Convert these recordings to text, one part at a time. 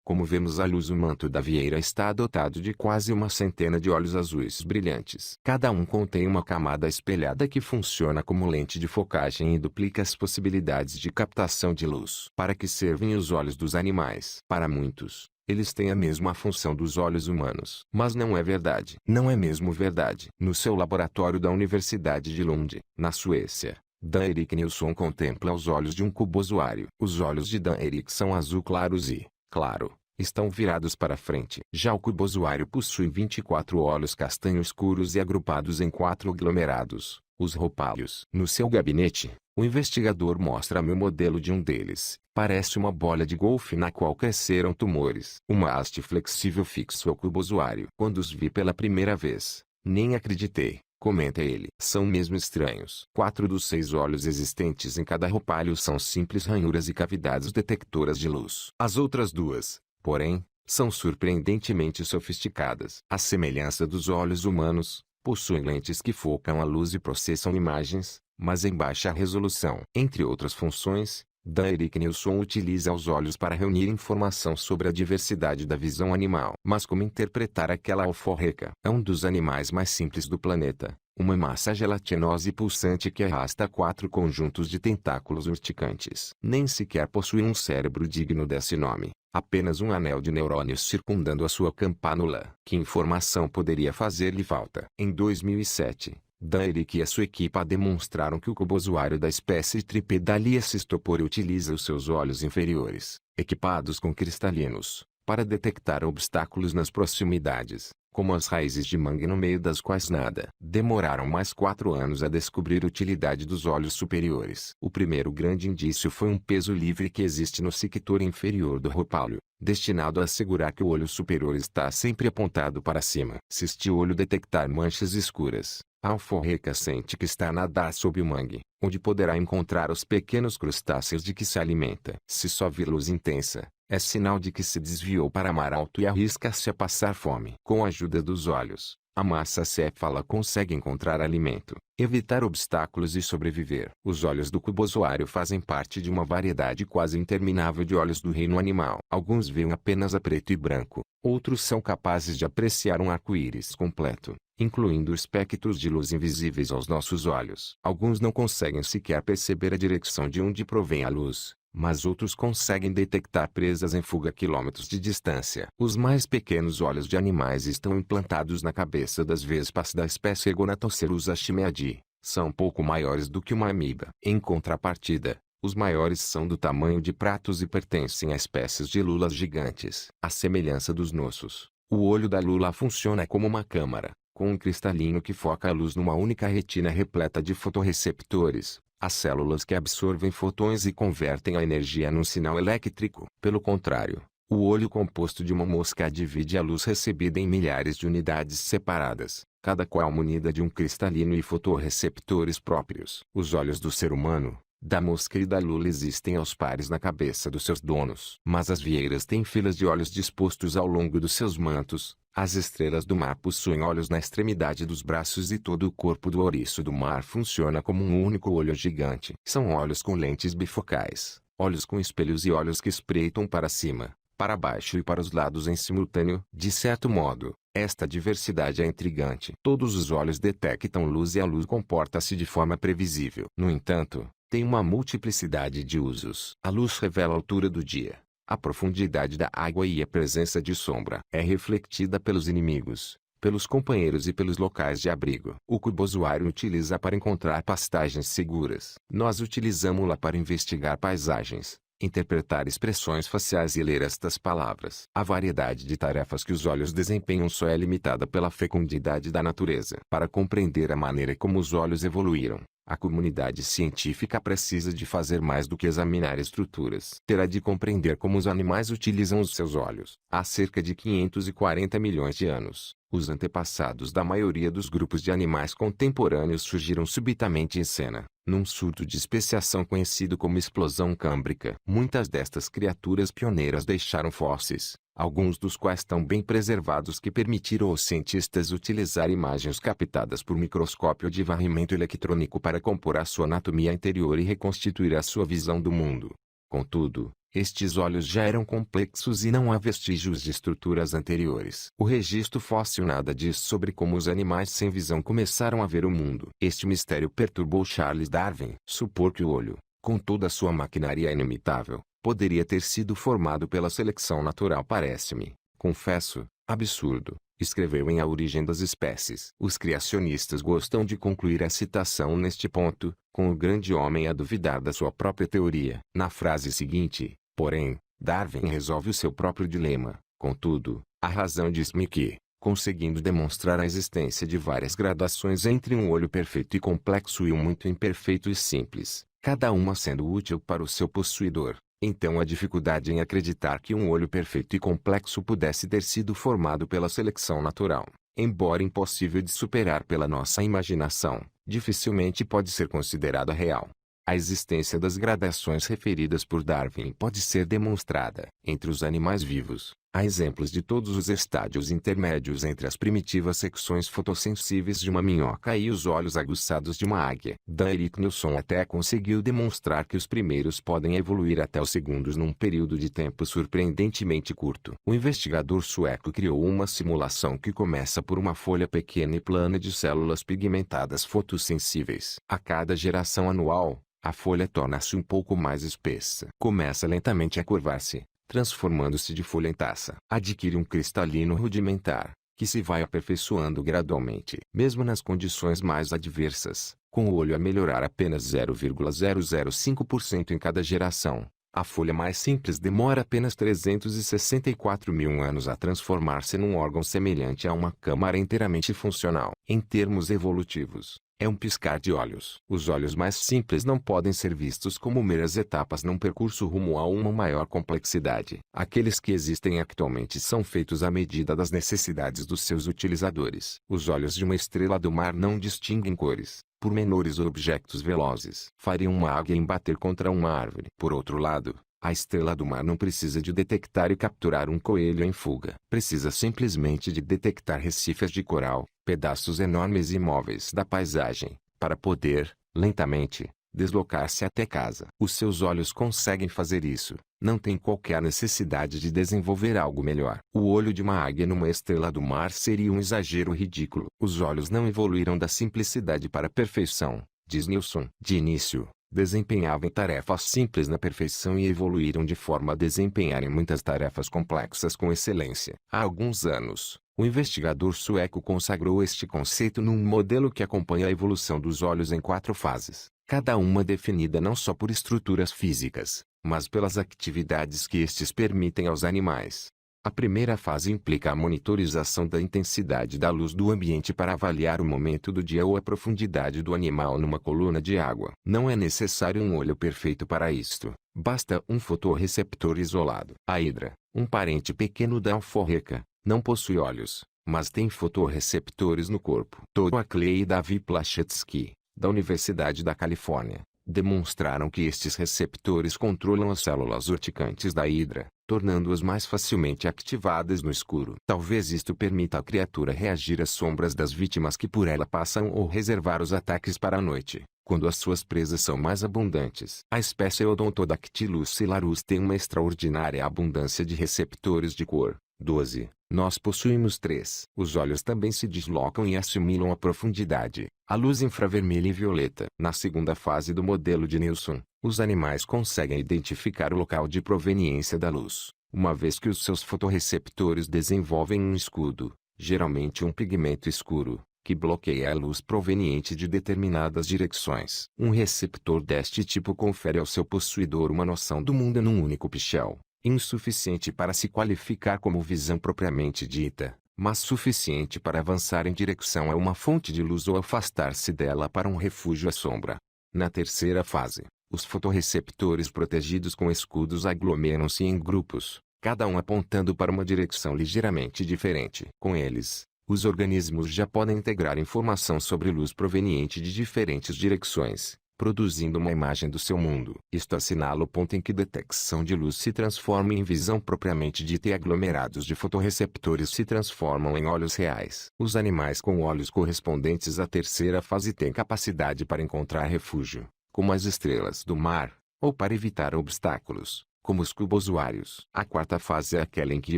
Como vemos à luz, o manto da vieira está dotado de quase uma centena de olhos azuis brilhantes. Cada um contém uma camada espelhada que funciona como lente de focagem e duplica as possibilidades de captação de luz. Para que servem os olhos dos animais? Para muitos, eles têm a mesma função dos olhos humanos. Mas não é verdade. Não é mesmo verdade. No seu laboratório da Universidade de Lund, na Suécia, Dan Erik Nilsson contempla os olhos de um cubozoário. Os olhos de Dan Erik são azul claros e, claro, estão virados para frente. Já o cubozoário possui 24 olhos castanho escuros e agrupados em 4 aglomerados, os roupálios. No seu gabinete, o investigador mostra-me o modelo de um deles. Parece uma bola de golfe na qual cresceram tumores. Uma haste flexível fixou o cubozoário. Quando os vi pela primeira vez, nem acreditei. Comenta ele. São mesmo estranhos. 4 dos 6 olhos existentes em cada roupalho são simples ranhuras e cavidades detectoras de luz. As outras 2, porém, são surpreendentemente sofisticadas. À semelhança dos olhos humanos, possuem lentes que focam a luz e processam imagens, mas em baixa resolução. Entre outras funções, Dan Erik Nilsson utiliza os olhos para reunir informação sobre a diversidade da visão animal. Mas como interpretar aquela alforreca? É um dos animais mais simples do planeta, uma massa gelatinosa e pulsante que arrasta 4 conjuntos de tentáculos urticantes. Nem sequer possui um cérebro digno desse nome, apenas um anel de neurônios circundando a sua campanula. Que informação poderia fazer-lhe falta? Em 2007, Dan Erik e a sua equipa demonstraram que o cubozoário da espécie Tripedalia cistopore utiliza os seus olhos inferiores, equipados com cristalinos, para detectar obstáculos nas proximidades, como as raízes de mangue no meio das quais nada. Demoraram mais 4 anos a descobrir a utilidade dos olhos superiores. O primeiro grande indício foi um peso livre que existe no sector inferior do roupálio, destinado a assegurar que o olho superior está sempre apontado para cima. Se este olho detectar manchas escuras, a alforreca sente que está a nadar sob o mangue, onde poderá encontrar os pequenos crustáceos de que se alimenta. Se só vir luz intensa, é sinal de que se desviou para mar alto e arrisca-se a passar fome. Com a ajuda dos olhos, a massa céfala consegue encontrar alimento, evitar obstáculos e sobreviver. Os olhos do cubozoário fazem parte de uma variedade quase interminável de olhos do reino animal. Alguns veem apenas a preto e branco, outros são capazes de apreciar um arco-íris completo, incluindo espectros de luz invisíveis aos nossos olhos. Alguns não conseguem sequer perceber a direção de onde provém a luz, mas outros conseguem detectar presas em fuga a quilômetros de distância. Os mais pequenos olhos de animais estão implantados na cabeça das vespas da espécie Egonatocerus achmeadi. São pouco maiores do que uma amiba. Em contrapartida, os maiores são do tamanho de pratos e pertencem a espécies de lulas gigantes. À semelhança dos nossos, o olho da lula funciona como uma câmara, com um cristalino que foca a luz numa única retina repleta de fotorreceptores, as células que absorvem fotões e convertem a energia num sinal elétrico. Pelo contrário, o olho composto de uma mosca divide a luz recebida em milhares de unidades separadas, cada qual munida de um cristalino e fotorreceptores próprios. Os olhos do ser humano, da mosca e da lula existem aos pares na cabeça dos seus donos. Mas as vieiras têm filas de olhos dispostos ao longo dos seus mantos. As estrelas do mar possuem olhos na extremidade dos braços e todo o corpo do ouriço do mar funciona como um único olho gigante. São olhos com lentes bifocais, olhos com espelhos e olhos que espreitam para cima, para baixo e para os lados em simultâneo. De certo modo, esta diversidade é intrigante. Todos os olhos detectam luz e a luz comporta-se de forma previsível. No entanto, tem uma multiplicidade de usos. A luz revela a altura do dia, a profundidade da água e a presença de sombra. É refletida pelos inimigos, pelos companheiros e pelos locais de abrigo. O cubozoário utiliza para encontrar pastagens seguras. Nós utilizamos-la para investigar paisagens, interpretar expressões faciais e ler estas palavras. A variedade de tarefas que os olhos desempenham só é limitada pela fecundidade da natureza. Para compreender a maneira como os olhos evoluíram, a comunidade científica precisa de fazer mais do que examinar estruturas. Terá de compreender como os animais utilizam os seus olhos. Há cerca de 540 milhões de anos, os antepassados da maioria dos grupos de animais contemporâneos surgiram subitamente em cena, num surto de especiação conhecido como explosão câmbrica. Muitas destas criaturas pioneiras deixaram fósseis, alguns dos quais tão bem preservados que permitiram aos cientistas utilizar imagens captadas por microscópio de varrimento eletrônico para compor a sua anatomia interior e reconstituir a sua visão do mundo. Contudo, Estes olhos já eram complexos e não há vestígios de estruturas anteriores. O registro fóssil nada diz sobre como os animais sem visão começaram a ver o mundo. Este mistério perturbou Charles Darwin. Supor que o olho, com toda a sua maquinaria inimitável, poderia ter sido formado pela seleção natural parece-me, confesso, absurdo. Escreveu em A Origem das Espécies. Os criacionistas gostam de concluir a citação neste ponto, com o grande homem a duvidar da sua própria teoria. Na frase seguinte, porém, Darwin resolve o seu próprio dilema. Contudo, a razão diz-me que, conseguindo demonstrar a existência de várias gradações entre um olho perfeito e complexo e um muito imperfeito e simples, cada uma sendo útil para o seu possuidor, então a dificuldade em acreditar que um olho perfeito e complexo pudesse ter sido formado pela seleção natural, embora impossível de superar pela nossa imaginação, dificilmente pode ser considerada real. A existência das gradações referidas por Darwin pode ser demonstrada. Entre os animais vivos, há exemplos de todos os estádios intermédios entre as primitivas secções fotossensíveis de uma minhoca e os olhos aguçados de uma águia. Dan Erik Nilsson até conseguiu demonstrar que os primeiros podem evoluir até os segundos num período de tempo surpreendentemente curto. O investigador sueco criou uma simulação que começa por uma folha pequena e plana de células pigmentadas fotossensíveis. A cada geração anual, a folha torna-se um pouco mais espessa. Começa lentamente a curvar-se, transformando-se de folha em taça. Adquire um cristalino rudimentar, que se vai aperfeiçoando gradualmente. Mesmo nas condições mais adversas, com o olho a melhorar apenas 0,005% em cada geração, a folha mais simples demora apenas 364 mil anos a transformar-se num órgão semelhante a uma câmara inteiramente funcional. Em termos evolutivos, é um piscar de olhos. Os olhos mais simples não podem ser vistos como meras etapas num percurso rumo a uma maior complexidade. Aqueles que existem atualmente são feitos à medida das necessidades dos seus utilizadores. Os olhos de uma estrela do mar não distinguem cores, pormenores ou objetos velozes. Fariam uma águia embater contra uma árvore. Por outro lado, a estrela do mar não precisa de detectar e capturar um coelho em fuga. Precisa simplesmente de detectar recifes de coral, pedaços enormes e imóveis da paisagem, para poder, lentamente, deslocar-se até casa. Os seus olhos conseguem fazer isso. Não tem qualquer necessidade de desenvolver algo melhor. O olho de uma águia numa estrela do mar seria um exagero ridículo. Os olhos não evoluíram da simplicidade para a perfeição, diz Nilsson. De início, desempenhavam tarefas simples na perfeição e evoluíram de forma a desempenharem muitas tarefas complexas com excelência. Há alguns anos, o investigador sueco consagrou este conceito num modelo que acompanha a evolução dos olhos em 4 fases, cada uma definida não só por estruturas físicas, mas pelas atividades que estes permitem aos animais. A primeira fase implica a monitorização da intensidade da luz do ambiente para avaliar o momento do dia ou a profundidade do animal numa coluna de água. Não é necessário um olho perfeito para isto, basta um fotorreceptor isolado. A hidra, um parente pequeno da alforreca, não possui olhos, mas tem fotorreceptores no corpo. Todd Clay e Davi Plachetski, da Universidade da Califórnia, demonstraram que estes receptores controlam as células urticantes da hidra, tornando-as mais facilmente ativadas no escuro. Talvez isto permita à criatura reagir às sombras das vítimas que por ela passam ou reservar os ataques para a noite, quando as suas presas são mais abundantes. A espécie Odontodactylus celarus tem uma extraordinária abundância de receptores de cor. 12. Nós possuímos 3. Os olhos também se deslocam e assimilam a profundidade, a luz infravermelha e violeta. Na segunda fase do modelo de Nilsson, os animais conseguem identificar o local de proveniência da luz, uma vez que os seus fotorreceptores desenvolvem um escudo, geralmente um pigmento escuro, que bloqueia a luz proveniente de determinadas direções. Um receptor deste tipo confere ao seu possuidor uma noção do mundo num único pichel, insuficiente para se qualificar como visão propriamente dita, mas suficiente para avançar em direção a uma fonte de luz ou afastar-se dela para um refúgio à sombra. Na terceira fase, os fotorreceptores protegidos com escudos aglomeram-se em grupos, cada um apontando para uma direção ligeiramente diferente. Com eles, os organismos já podem integrar informação sobre luz proveniente de diferentes direções, produzindo uma imagem do seu mundo. Isto assinala o ponto em que detecção de luz se transforma em visão propriamente dita e aglomerados de fotorreceptores se transformam em olhos reais. Os animais com olhos correspondentes à terceira fase têm capacidade para encontrar refúgio, como as estrelas do mar, ou para evitar obstáculos, como os cubozoários. A quarta fase é aquela em que a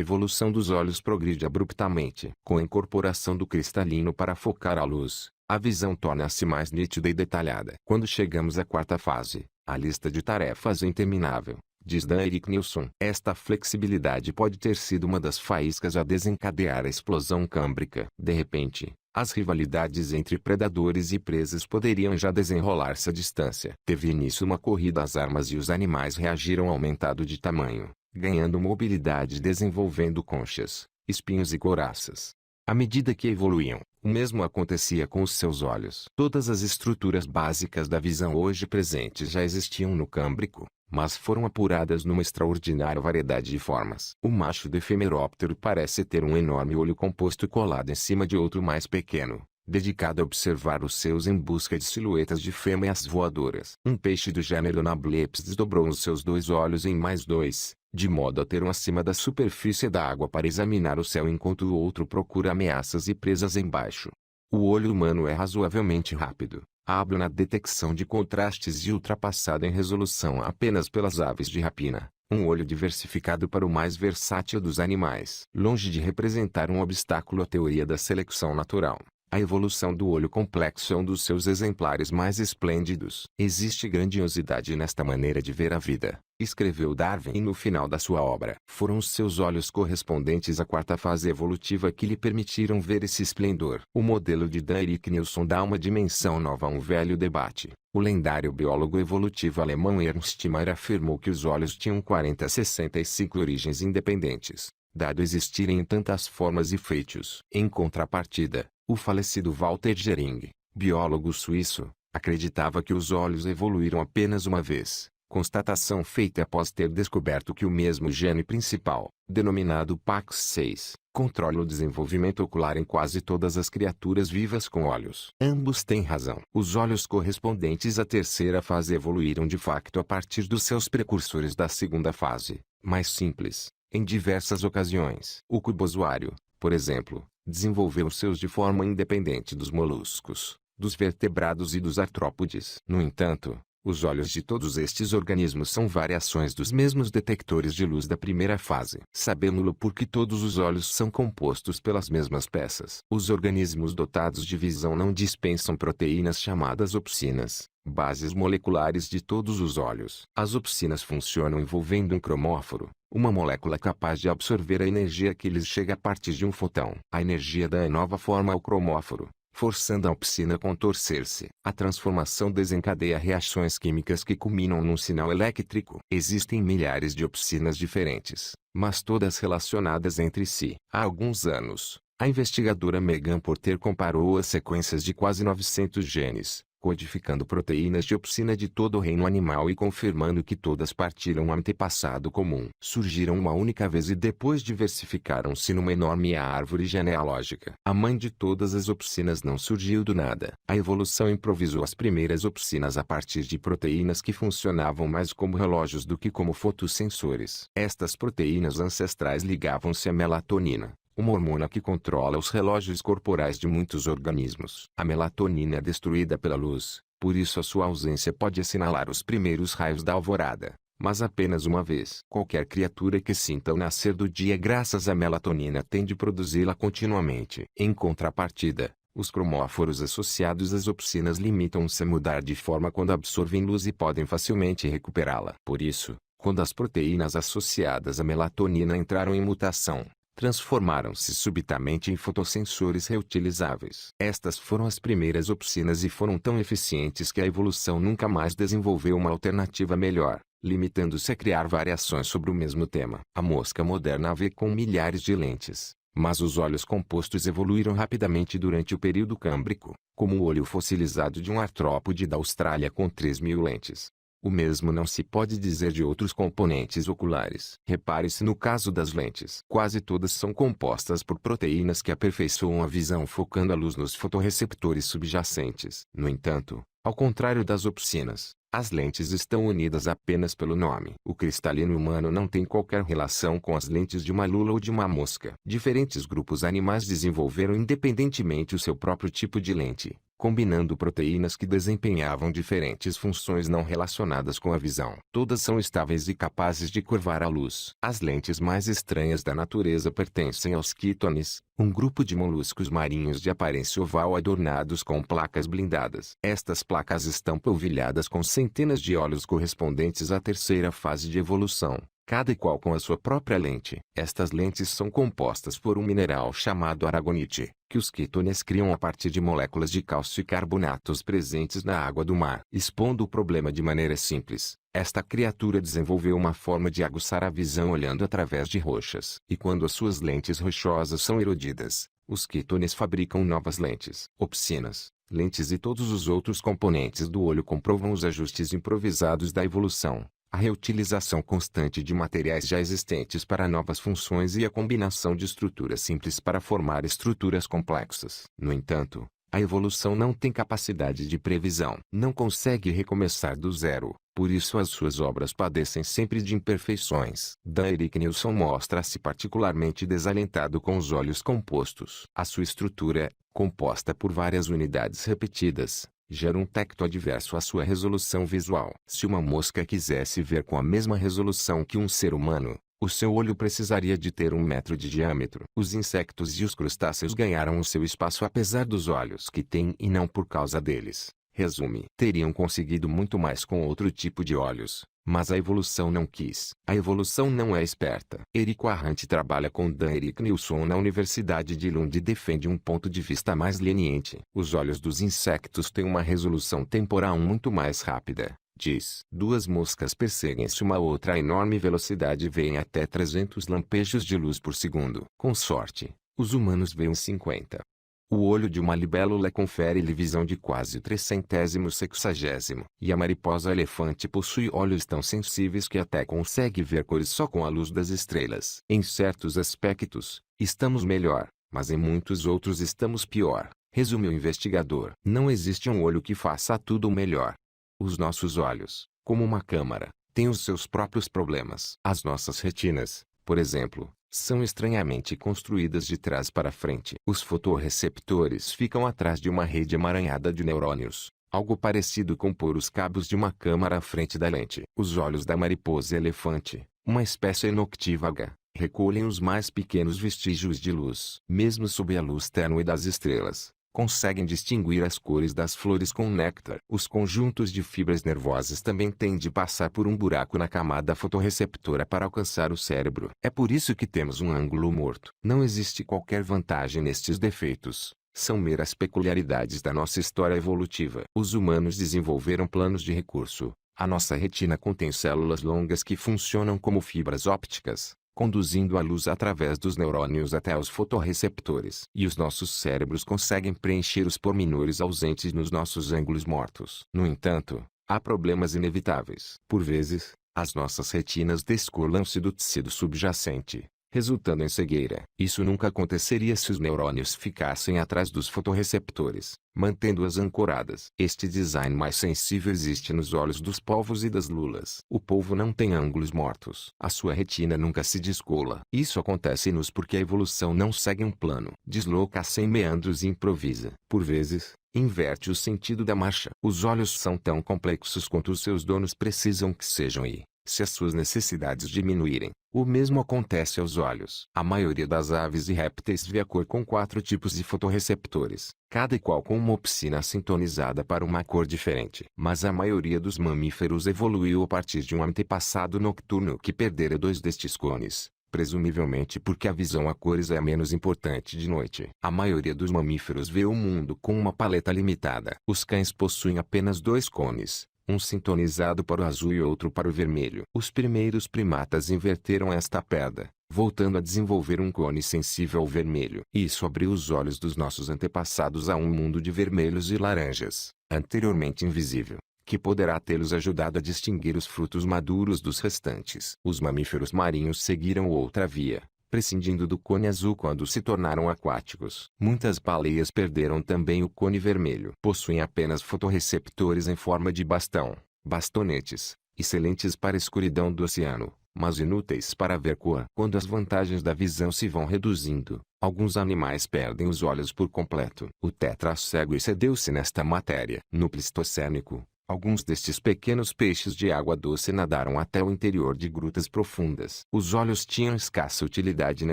evolução dos olhos progride abruptamente. Com a incorporação do cristalino para focar a luz, a visão torna-se mais nítida e detalhada. Quando chegamos à quarta fase, a lista de tarefas é interminável, diz Dan Erik Nilsson. Esta flexibilidade pode ter sido uma das faíscas a desencadear a explosão câmbrica. De repente, as rivalidades entre predadores e presas poderiam já desenrolar-se à distância. Teve início uma corrida às armas e os animais reagiram aumentado de tamanho, ganhando mobilidade e desenvolvendo conchas, espinhos e couraças. À medida que evoluíam, o mesmo acontecia com os seus olhos. Todas as estruturas básicas da visão hoje presentes já existiam no Câmbrico, mas foram apuradas numa extraordinária variedade de formas. O macho do efemeróptero parece ter um enorme olho composto colado em cima de outro mais pequeno, dedicado a observar os seus em busca de silhuetas de fêmeas voadoras. Um peixe do gênero Nablepes dobrou os seus dois olhos em mais dois, de modo a ter um acima da superfície da água para examinar o céu enquanto o outro procura ameaças e presas embaixo. O olho humano é razoavelmente rápido, hábil na detecção de contrastes e ultrapassado em resolução apenas pelas aves de rapina. Um olho diversificado para o mais versátil dos animais. Longe de representar um obstáculo à teoria da seleção natural, a evolução do olho complexo é um dos seus exemplares mais esplêndidos. Existe grandiosidade nesta maneira de ver a vida, escreveu Darwin no final da sua obra. Foram os seus olhos correspondentes à quarta fase evolutiva que lhe permitiram ver esse esplendor. O modelo de Dan Erik Nilsson dá uma dimensão nova a um velho debate. O lendário biólogo evolutivo alemão Ernst Mayr afirmou que os olhos tinham 40 a 65 origens independentes, dado existirem em tantas formas e feitos. Em contrapartida, o falecido Walter Gehring, biólogo suíço, acreditava que os olhos evoluíram apenas uma vez, constatação feita após ter descoberto que o mesmo gene principal, denominado PAX6, controla o desenvolvimento ocular em quase todas as criaturas vivas com olhos. Ambos têm razão. Os olhos correspondentes à terceira fase evoluíram de facto a partir dos seus precursores da segunda fase, mais simples, em diversas ocasiões. O cubozoário, por exemplo, desenvolveu os seus de forma independente dos moluscos, dos vertebrados e dos artrópodes. No entanto, os olhos de todos estes organismos são variações dos mesmos detectores de luz da primeira fase. Sabemos-lo porque todos os olhos são compostos pelas mesmas peças. Os organismos dotados de visão não dispensam proteínas chamadas opsinas, bases moleculares de todos os olhos. As opsinas funcionam envolvendo um cromóforo, uma molécula capaz de absorver a energia que lhes chega a partir de um fotão. A energia dá nova forma ao cromóforo, forçando a opsina a contorcer-se. A transformação desencadeia reações químicas que culminam num sinal elétrico. Existem milhares de opsinas diferentes, mas todas relacionadas entre si. Há alguns anos, a investigadora Megan Porter comparou as sequências de quase 900 genes, codificando proteínas de opsina de todo o reino animal e confirmando que todas partilham um antepassado comum. Surgiram uma única vez e depois diversificaram-se numa enorme árvore genealógica. A mãe de todas as opsinas não surgiu do nada. A evolução improvisou as primeiras opsinas a partir de proteínas que funcionavam mais como relógios do que como fotossensores. Estas proteínas ancestrais ligavam-se à melatonina, uma hormona que controla os relógios corporais de muitos organismos. A melatonina é destruída pela luz, por isso a sua ausência pode assinalar os primeiros raios da alvorada, mas apenas uma vez. Qualquer criatura que sinta o nascer do dia graças à melatonina tende a produzi-la continuamente. Em contrapartida, os cromóforos associados às opsinas limitam-se a mudar de forma quando absorvem luz e podem facilmente recuperá-la. Por isso, quando as proteínas associadas à melatonina entraram em mutação, transformaram-se subitamente em fotossensores reutilizáveis. Estas foram as primeiras opsinas e foram tão eficientes que a evolução nunca mais desenvolveu uma alternativa melhor, limitando-se a criar variações sobre o mesmo tema. A mosca moderna vê com milhares de lentes, mas os olhos compostos evoluíram rapidamente durante o período câmbrico, como o olho fossilizado de um artrópode da Austrália com 3.000 lentes. O mesmo não se pode dizer de outros componentes oculares. Repare-se no caso das lentes. Quase todas são compostas por proteínas que aperfeiçoam a visão focando a luz nos fotorreceptores subjacentes. No entanto, ao contrário das opsinas, as lentes estão unidas apenas pelo nome. O cristalino humano não tem qualquer relação com as lentes de uma lula ou de uma mosca. Diferentes grupos animais desenvolveram independentemente o seu próprio tipo de lente, combinando proteínas que desempenhavam diferentes funções não relacionadas com a visão. Todas são estáveis e capazes de curvar a luz. As lentes mais estranhas da natureza pertencem aos quitones, um grupo de moluscos marinhos de aparência oval adornados com placas blindadas. Estas placas estão polvilhadas com centenas de olhos correspondentes à terceira fase de evolução, cada qual com a sua própria lente. Estas lentes são compostas por um mineral chamado aragonite, que os quitones criam a partir de moléculas de cálcio e carbonatos presentes na água do mar. Expondo o problema de maneira simples, esta criatura desenvolveu uma forma de aguçar a visão olhando através de rochas. E quando as suas lentes rochosas são erodidas, os quitones fabricam novas lentes. Opsinas, lentes e todos os outros componentes do olho comprovam os ajustes improvisados da evolução, a reutilização constante de materiais já existentes para novas funções e a combinação de estruturas simples para formar estruturas complexas. No entanto, a evolução não tem capacidade de previsão. Não consegue recomeçar do zero, por isso as suas obras padecem sempre de imperfeições. Dan Erik Nilsson mostra-se particularmente desalentado com os olhos compostos. A sua estrutura, composta por várias unidades repetidas, gera um tacto adverso à sua resolução visual. Se uma mosca quisesse ver com a mesma resolução que um ser humano, o seu olho precisaria de ter 1 metro de diâmetro. Os insectos e os crustáceos ganharam o seu espaço apesar dos olhos que têm e não por causa deles. Resume: teriam conseguido muito mais com outro tipo de olhos, mas a evolução não quis. A evolução não é esperta. Erik Arrant trabalha com Dan Erik Nilsson na Universidade de Lund e defende um ponto de vista mais leniente. Os olhos dos insectos têm uma resolução temporal muito mais rápida, diz. Duas moscas perseguem-se uma outra a enorme velocidade e veem até 300 lampejos de luz por segundo. Com sorte, os humanos veem 50. O olho de uma libélula confere-lhe visão de quase 360, e a mariposa-elefante possui olhos tão sensíveis que até consegue ver cores só com a luz das estrelas. Em certos aspectos, estamos melhor, mas em muitos outros estamos pior, resume o investigador. Não existe um olho que faça tudo melhor. Os nossos olhos, como uma câmara, têm os seus próprios problemas. As nossas retinas, por exemplo, são estranhamente construídas de trás para frente. Os fotorreceptores ficam atrás de uma rede emaranhada de neurônios, algo parecido com pôr os cabos de uma câmara à frente da lente. Os olhos da mariposa-elefante, uma espécie noctívaga, recolhem os mais pequenos vestígios de luz. Mesmo sob a luz tênue das estrelas, conseguem distinguir as cores das flores com néctar. Os conjuntos de fibras nervosas também têm de passar por um buraco na camada fotorreceptora para alcançar o cérebro. É por isso que temos um ângulo morto. Não existe qualquer vantagem nestes defeitos. São meras peculiaridades da nossa história evolutiva. Os humanos desenvolveram planos de recurso. A nossa retina contém células longas que funcionam como fibras ópticas, conduzindo a luz através dos neurônios até os fotorreceptores. E os nossos cérebros conseguem preencher os pormenores ausentes nos nossos ângulos mortos. No entanto, há problemas inevitáveis. Por vezes, as nossas retinas descolam-se do tecido subjacente, resultando em cegueira. Isso nunca aconteceria se os neurônios ficassem atrás dos fotorreceptores, mantendo-as ancoradas. Este design mais sensível existe nos olhos dos polvos e das lulas. O polvo não tem ângulos mortos. A sua retina nunca se descola. Isso acontece-nos porque a evolução não segue um plano. Desloca-se em meandros e improvisa. Por vezes, inverte o sentido da marcha. Os olhos são tão complexos quanto os seus donos precisam que sejam e, se as suas necessidades diminuírem, o mesmo acontece aos olhos. A maioria das aves e répteis vê a cor com 4 tipos de fotorreceptores, cada qual com uma opsina sintonizada para uma cor diferente. Mas a maioria dos mamíferos evoluiu a partir de um antepassado nocturno que perdera 2 destes cones, presumivelmente porque a visão a cores é menos importante de noite. A maioria dos mamíferos vê o mundo com uma paleta limitada. Os cães possuem apenas 2 cones, um sintonizado para o azul e outro para o vermelho. Os primeiros primatas inverteram esta perda, voltando a desenvolver um cone sensível ao vermelho. Isso abriu os olhos dos nossos antepassados a um mundo de vermelhos e laranjas, anteriormente invisível, que poderá tê-los ajudado a distinguir os frutos maduros dos restantes. Os mamíferos marinhos seguiram outra via, prescindindo do cone azul quando se tornaram aquáticos. Muitas baleias perderam também o cone vermelho. Possuem apenas fotorreceptores em forma de bastão, bastonetes, excelentes para a escuridão do oceano, mas inúteis para ver cor. Quando as vantagens da visão se vão reduzindo, alguns animais perdem os olhos por completo. O tetracego excedeu-se nesta matéria. No Pleistocênico, alguns destes pequenos peixes de água doce nadaram até o interior de grutas profundas. Os olhos tinham escassa utilidade na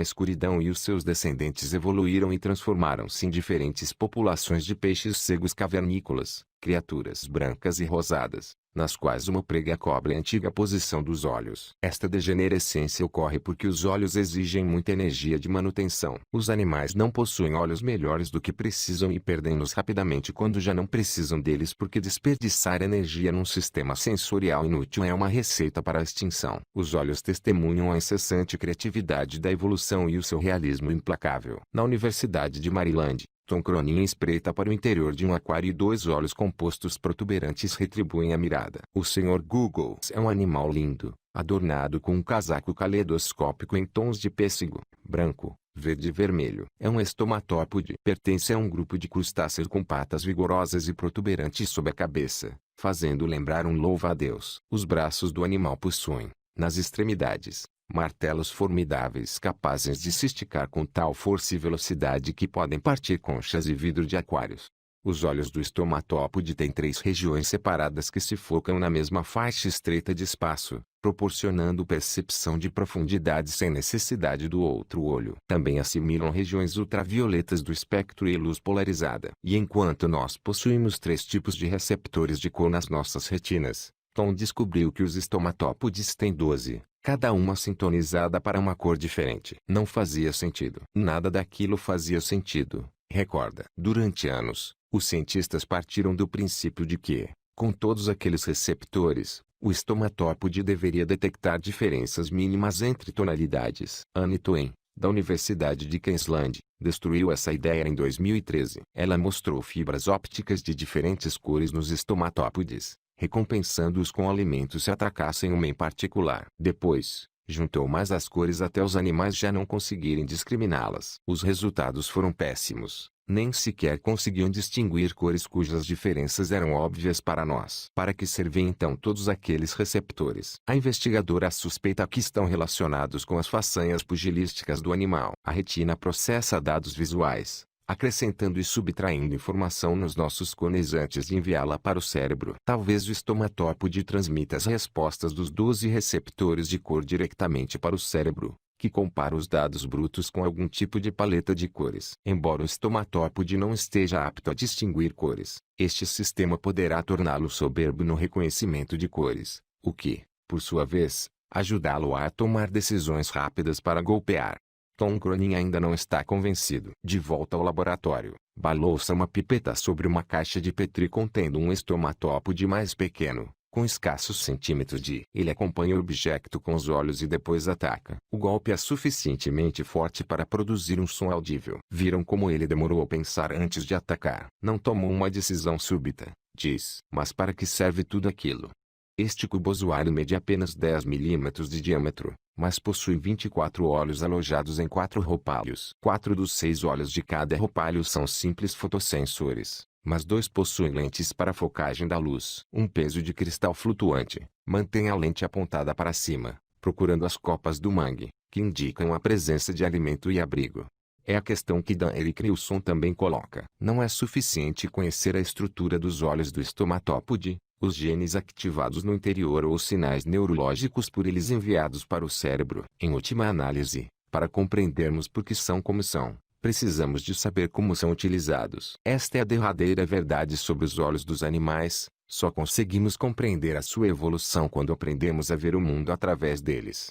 escuridão e os seus descendentes evoluíram e transformaram-se em diferentes populações de peixes cegos cavernícolas, criaturas brancas e rosadas, nas quais uma prega cobre a antiga posição dos olhos. Esta degenerescência ocorre porque os olhos exigem muita energia de manutenção. Os animais não possuem olhos melhores do que precisam e perdem-nos rapidamente quando já não precisam deles, porque desperdiçar energia num sistema sensorial inútil é uma receita para a extinção. Os olhos testemunham a incessante criatividade da evolução e o seu realismo implacável. Na Universidade de Maryland, Tom Cronin espreita para o interior de um aquário e dois olhos compostos protuberantes retribuem a mirada. O Sr. Google é um animal lindo, adornado com um casaco caleidoscópico em tons de pêssego, branco, verde e vermelho. É um estomatópode. Pertence a um grupo de crustáceos com patas vigorosas e protuberantes sob a cabeça, fazendo lembrar um louva-a-Deus. Os braços do animal possuem, nas extremidades, martelos formidáveis capazes de se esticar com tal força e velocidade que podem partir conchas e vidro de aquários. Os olhos do estomatópode têm 3 regiões separadas que se focam na mesma faixa estreita de espaço, proporcionando percepção de profundidade sem necessidade do outro olho. Também assimilam regiões ultravioletas do espectro e luz polarizada. E enquanto nós possuímos 3 tipos de receptores de cor nas nossas retinas, Tom descobriu que os estomatópodes têm 12, cada uma sintonizada para uma cor diferente. Não fazia sentido. Nada daquilo fazia sentido, recorda. Durante anos, os cientistas partiram do princípio de que, com todos aqueles receptores, o estomatópode deveria detectar diferenças mínimas entre tonalidades. Anne Twain, da Universidade de Queensland, destruiu essa ideia em 2013. Ela mostrou fibras ópticas de diferentes cores nos estomatópodes, recompensando-os com alimentos se atacassem uma em particular. Depois, juntou mais as cores até os animais já não conseguirem discriminá-las. Os resultados foram péssimos. Nem sequer conseguiam distinguir cores cujas diferenças eram óbvias para nós. Para que servem então todos aqueles receptores? A investigadora suspeita que estão relacionados com as façanhas pugilísticas do animal. A retina processa dados visuais, acrescentando e subtraindo informação nos nossos cones antes de enviá-la para o cérebro. Talvez o estomatópode transmita as respostas dos 12 receptores de cor diretamente para o cérebro, que compara os dados brutos com algum tipo de paleta de cores. Embora o estomatópode não esteja apto a distinguir cores, este sistema poderá torná-lo soberbo no reconhecimento de cores, o que, por sua vez, ajudá-lo a tomar decisões rápidas para golpear. Tom Cronin ainda não está convencido. De volta ao laboratório, balouça uma pipeta sobre uma caixa de Petri contendo um estomatópode mais pequeno, com escassos centímetros de. Ele acompanha o objeto com os olhos e depois ataca. O golpe é suficientemente forte para produzir um som audível. Viram como ele demorou a pensar antes de atacar. Não tomou uma decisão súbita, diz. Mas para que serve tudo aquilo? Este cubozoário mede apenas 10 milímetros de diâmetro, mas possui 24 olhos alojados em 4 roupalhos. 4 dos 6 olhos de cada roupalho são simples fotossensores, mas 2 possuem lentes para focagem da luz. Um peso de cristal flutuante mantém a lente apontada para cima, procurando as copas do mangue, que indicam a presença de alimento e abrigo. É a questão que Dan Eric Nilsson também coloca. Não é suficiente conhecer a estrutura dos olhos do estomatópode, os genes ativados no interior ou os sinais neurológicos por eles enviados para o cérebro. Em última análise, para compreendermos por que são como são, precisamos de saber como são utilizados. Esta é a derradeira verdade sobre os olhos dos animais. Só conseguimos compreender a sua evolução quando aprendemos a ver o mundo através deles.